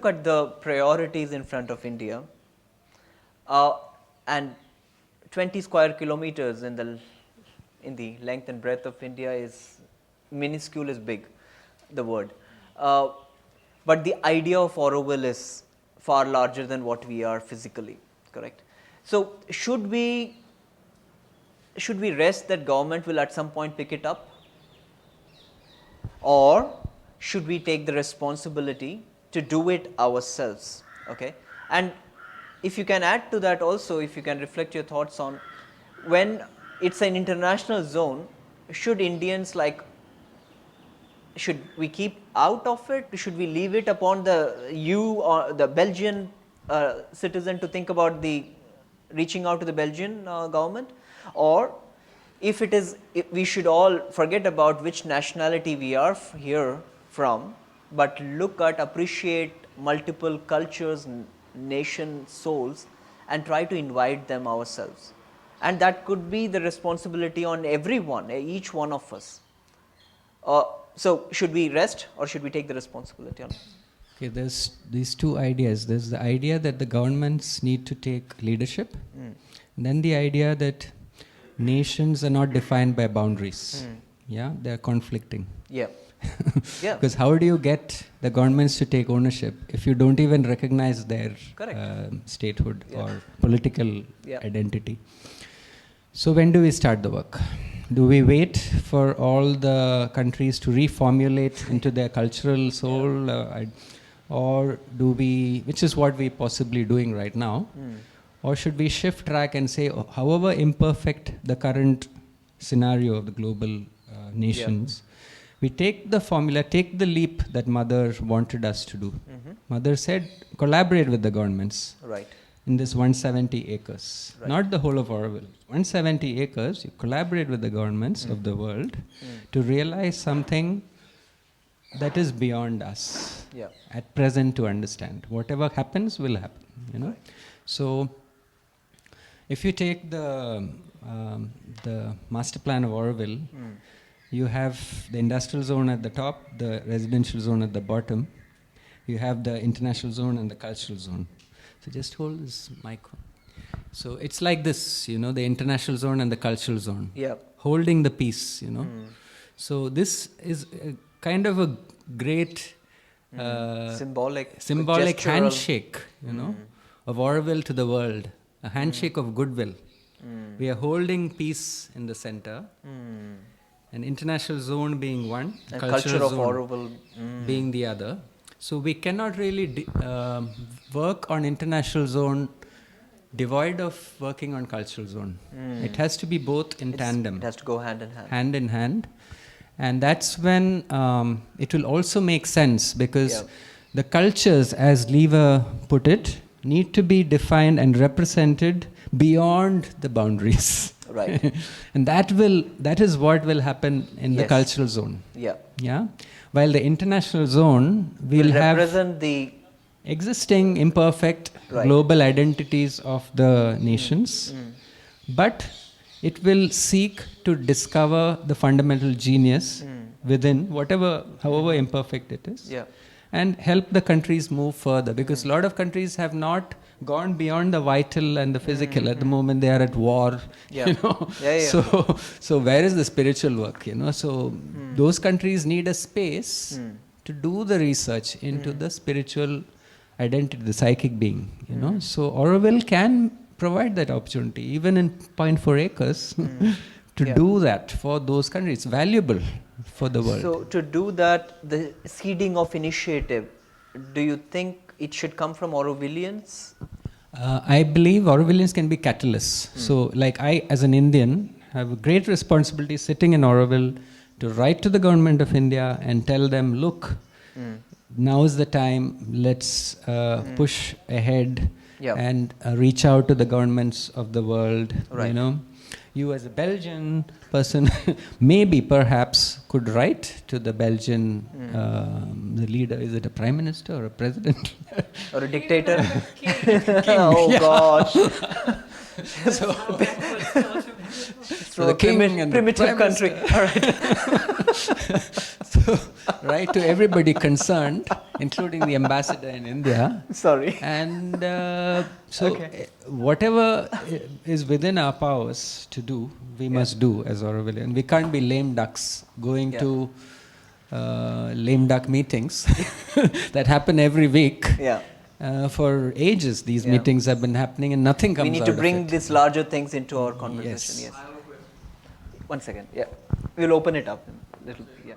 look at the priorities in front of India, and 20 square kilometers in the length and breadth of India is minuscule, is big, the word. But the idea of Auroville is far larger than what we are physically, correct? So should we rest that government will at some point pick it up, or should we take the responsibility to do it ourselves? Okay, and if you can add to that also, if you can reflect your thoughts on, when it's an international zone, should Indians should we keep out of it? Should we leave it upon the Belgian citizen to think about reaching out to the Belgian government? Or if we should all forget about which nationality we are here from, but appreciate multiple cultures, nation souls, and try to invite them ourselves. And that could be the responsibility on everyone, each one of us. So should we rest, or should we take the responsibility on it? Okay, there's these two ideas. There's the idea that the governments need to take leadership, and then the idea that nations are not defined by boundaries. Yeah, they're conflicting. Yeah. Yeah. Because how do you get the governments to take ownership if you don't even recognize their statehood or political identity? So when do we start the work? Do we wait for all the countries to reformulate into their cultural soul, or do we, which is what we're possibly doing right now, or should we shift track and say, however imperfect the current scenario of the global nations, we take the formula, take the leap that Mother wanted us to do. Mother said, collaborate with the governments. Right. In this 170 acres, not the whole of Auroville. 170 acres, you collaborate with the governments of the world to realize something that is beyond us at present to understand. Whatever happens will happen, you know. Right. So, if you take the master plan of Auroville, you have the industrial zone at the top, the residential zone at the bottom. You have the international zone and the cultural zone. So just hold this mic. So it's like this, you know, the international zone and the cultural zone. Yeah. Holding the peace, you know. So this is a kind of a great symbolic handshake, you know, of Auroville to the world. A handshake of goodwill. We are holding peace in the center. An international zone being one, a culture of Auroville being the other. So we cannot really work on international zone devoid of working on cultural zone. It has to be both in tandem. It has to go hand in hand. Hand in hand. And that's when it will also make sense, because the cultures, as Lever put it, need to be defined and represented beyond the boundaries. Right. And that is what will happen in the cultural zone. Yeah. Yeah. While the international zone will have represent the existing imperfect global identities of the nations, but it will seek to discover the fundamental genius within however imperfect it is, and help the countries move further, because a lot of countries have not gone beyond the vital and the physical. At the moment they are at war, you know. So where is the spiritual work, you know? So those countries need a space to do the research into the spiritual identity, the psychic being, you know. So Auroville can provide that opportunity, even in 0.4 acres, to do that for those countries. It's valuable for the world. So to do that, the seeding of initiative, do you think it should come from Aurovillians? I believe Aurovillians can be catalysts. So like I, as an Indian, have a great responsibility sitting in Auroville to write to the government of India and tell them, look, now is the time, let's push ahead and reach out to the governments of the world, you know. You as a Belgian person perhaps could write to the Belgian the leader. Is it a prime minister or a president? Or a dictator? Oh gosh. So the king and primitive country. All right. write to everybody concerned, including the ambassador in India. Sorry. And whatever is within our powers to do, we must do as Auroville. And we can't be lame ducks going to lame duck meetings that happen every week. Yeah. For ages, these meetings have been happening and nothing comes out of it. We need to bring these larger things into our conversation. Yes. 1 second. Yeah. We'll open it up a little. Yeah.